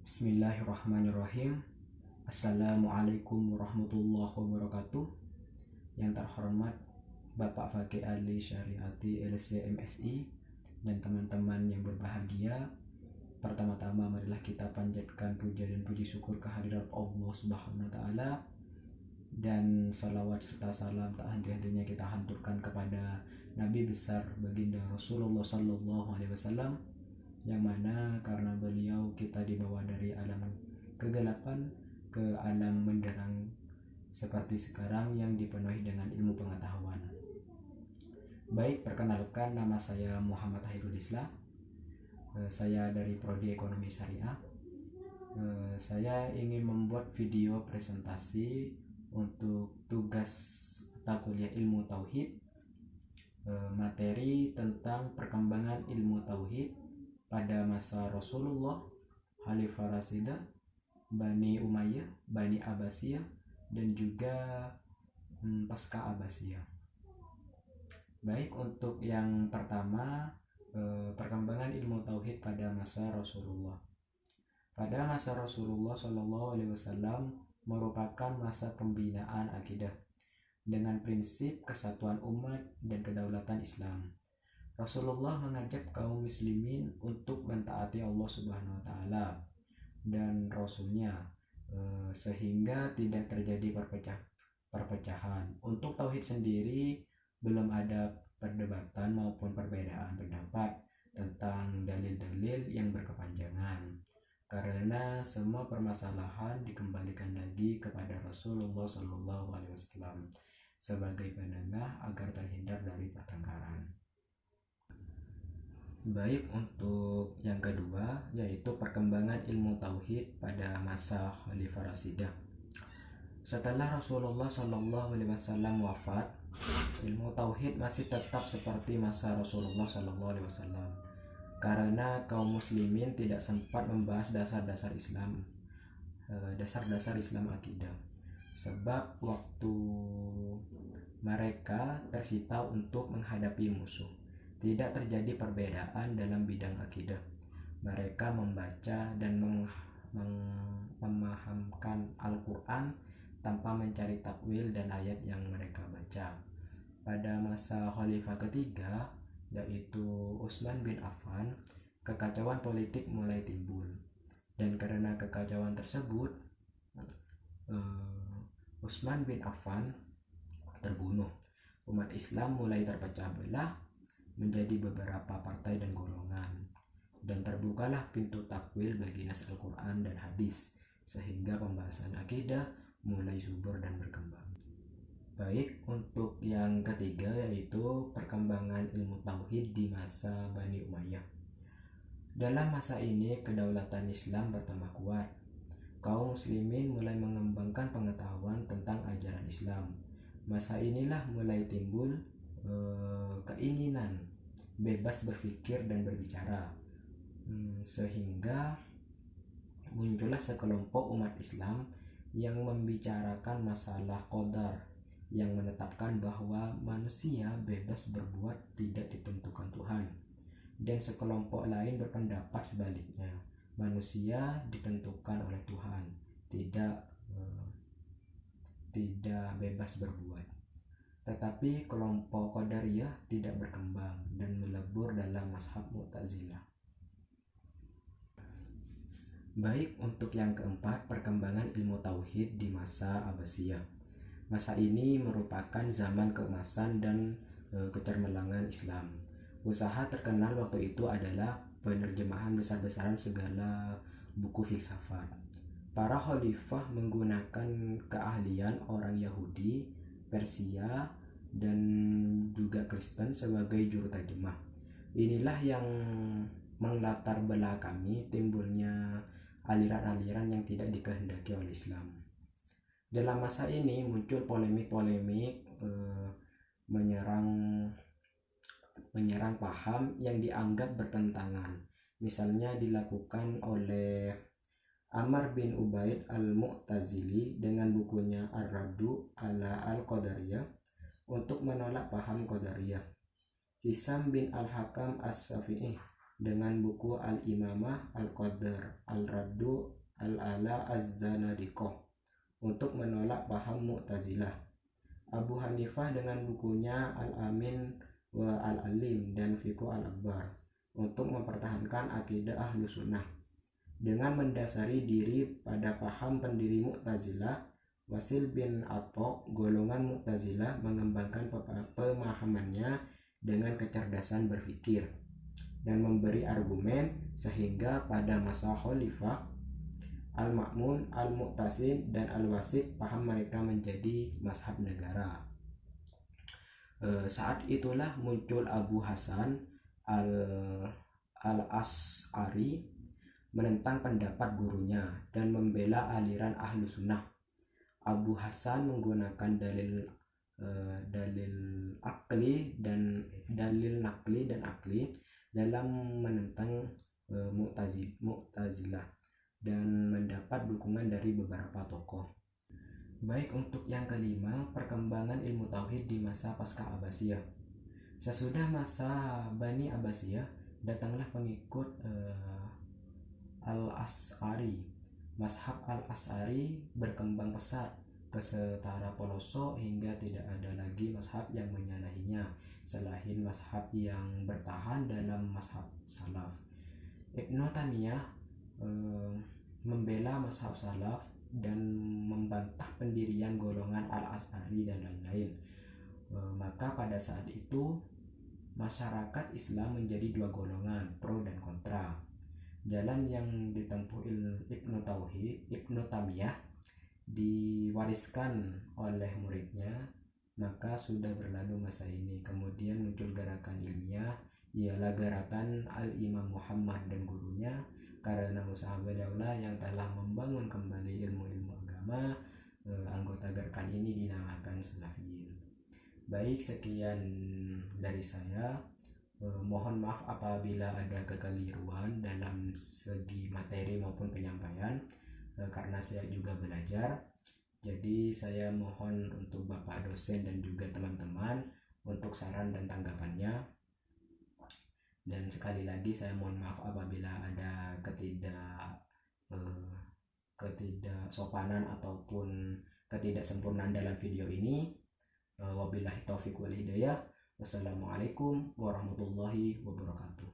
Bismillahirrahmanirrahim. Assalamualaikum warahmatullahi wabarakatuh. Yang terhormat Bapak Fakih Ali Syariati LC MSI dan teman-teman yang berbahagia, pertama-tama marilah kita panjatkan puja dan puji syukur kehadirat Allah Subhanahu wa taala, dan salawat serta salam tak henti-hentinya kita haturkan kepada Nabi besar baginda Rasulullah Sallallahu Alaihi Wasallam, yang mana karena beliau kita dibawa dari alam kegelapan ke alam menderang seperti sekarang yang dipenuhi dengan ilmu pengetahuan. Baik, perkenalkan, nama saya Muhammad Hairul Islam. Saya dari Prodi Ekonomi Syariah. Saya ingin membuat video presentasi untuk tugas mata kuliah ilmu tauhid, materi tentang perkembangan ilmu tauhid pada masa Rasulullah, Khalifah Rasidah, Bani Umayyah, Bani Abbasiyah, dan juga pasca Abbasiyah. Baik, untuk yang pertama, perkembangan ilmu tauhid pada masa Rasulullah. Pada masa Rasulullah Shallallahu Alaihi Wasallam merupakan masa pembinaan akidah dengan prinsip kesatuan umat dan kedaulatan Islam. Rasulullah mengajak kaum muslimin untuk mentaati Allah Subhanahu wa taala dan Rasulnya, sehingga tidak terjadi perpecahan. Untuk tauhid sendiri belum ada perdebatan maupun perbedaan pendapat tentang dalil-dalil yang berkepanjangan, karena semua permasalahan dikembalikan lagi kepada Rasulullah Shallallahu Alaihi Wasallam sebagai penengah agar terhindar dari pertengkaran. Baik, untuk yang kedua yaitu perkembangan ilmu tauhid pada masa Khalifah Rasidah. Setelah Rasulullah Shallallahu Alaihi Wasallam wafat, ilmu tauhid masih tetap seperti masa Rasulullah Shallallahu Alaihi Wasallam, karena kaum muslimin tidak sempat membahas dasar-dasar Islam, dasar-dasar Islam akidah, sebab waktu mereka tersita untuk menghadapi musuh. Tidak terjadi perbedaan dalam bidang akidah. Mereka membaca dan memahamkan Al-Quran tanpa mencari takwil dan ayat yang mereka baca. Pada masa Khalifah ketiga, yaitu Utsman bin Affan, kekacauan politik mulai timbul. Dan karena kekacauan tersebut, Utsman bin Affan terbunuh. Umat Islam mulai terpecah belah menjadi beberapa partai dan golongan, dan terbukalah pintu takwil bagi nas Al-Quran dan hadis, sehingga pembahasan akidah mulai subur dan berkembang. Baik, untuk yang ketiga yaitu perkembangan ilmu tauhid di masa Bani Umayyah. Dalam masa ini kedaulatan Islam bertambah kuat. Kaum muslimin mulai mengembangkan pengetahuan tentang ajaran Islam. Masa inilah mulai timbul keinginan bebas berpikir dan berbicara, sehingga muncullah sekelompok umat Islam yang membicarakan masalah qadar, yang menetapkan bahwa manusia bebas berbuat tidak ditentukan Tuhan, dan sekelompok lain berpendapat sebaliknya, manusia ditentukan oleh Tuhan, tidak bebas berbuat. Tetapi kelompok Qadariyah tidak berkembang dan melebur dalam mazhab Mu'tazilah. Baik, untuk yang keempat, perkembangan ilmu tauhid di masa Abbasiyah. Masa ini merupakan zaman keemasan dan kecermelangan Islam. Usaha terkenal waktu itu adalah penerjemahan besar-besaran segala buku filsafat. Para khalifah menggunakan keahlian orang Yahudi, Persia, dan juga Kristen sebagai juru terjemah. Inilah yang melatar belakangi timbulnya aliran-aliran yang tidak dikehendaki oleh Islam. Dalam masa ini muncul polemik-polemik menyerang paham yang dianggap bertentangan. Misalnya dilakukan oleh Amr bin Ubaid al-Mu'tazili dengan bukunya Ar-Raddu ala al-Qadariyah untuk menolak paham Qadariyah. Hisam bin al-Hakam as-Syafi'i dengan buku Al-Imamah Al-Qadar Al-Raddu Al-Ala Az-Zanadiqah untuk menolak paham Mu'tazilah. Abu Hanifah dengan bukunya Al-Amin wa Al-Alim dan Fiqh Al-Akbar untuk mempertahankan akidah Ahlus Sunnah dengan mendasari diri pada paham pendiri Mu'tazilah. Wasil bin Atha, golongan Mu'tazilah, mengembangkan pemahamannya dengan kecerdasan berpikir dan memberi argumen sehingga pada masa Khalifah Al-Ma'mun, Al-Mu'tasim, dan Al-Wasik paham mereka menjadi mazhab negara. Saat itulah muncul Abu Hasan Al-Asy'ari menentang pendapat gurunya dan membela aliran Ahlu Sunnah. Abu Hasan menggunakan dalil akli dan dalil nakli dan akli dalam menentang Mu'tazilah dan mendapat dukungan dari beberapa tokoh. Baik, untuk yang kelima, perkembangan ilmu tauhid di masa pasca Abbasiyah. Sesudah masa Bani Abbasiyah, datanglah pengikut Al-Asy'ari. Mazhab Al-Asy'ari berkembang pesat ke setara pelosok hingga tidak ada lagi mazhab yang menyalahinya selain mazhab yang bertahan dalam mazhab salaf. Ibnu Taimiyah membela mazhab salaf dan membantah pendirian golongan Al-Asy'ari dan lain-lain. Maka pada saat itu masyarakat Islam menjadi dua golongan, pro dan kontra. Jalan yang ditempuh Ibnu Taimiyah diwariskan oleh muridnya, maka sudah berlalu masa ini. Kemudian muncul gerakan ilmiah, ialah gerakan Al-Imam Muhammad dan gurunya, karena usaha beliaulah yang telah membangun kembali ilmu-ilmu agama. Anggota gerakan ini dinamakan Salafiyin. Baik, sekian dari saya. Mohon maaf apabila ada kekeliruan dalam segi materi maupun penyampaian, karena saya juga belajar. Jadi saya mohon untuk Bapak dosen dan juga teman-teman untuk saran dan tanggapannya. Dan sekali lagi saya mohon maaf apabila ada ketidaksopanan ataupun ketidaksempurnaan dalam video ini. Wabillahi taufiq wal hidayah. Wassalamualaikum warahmatullahi wabarakatuh.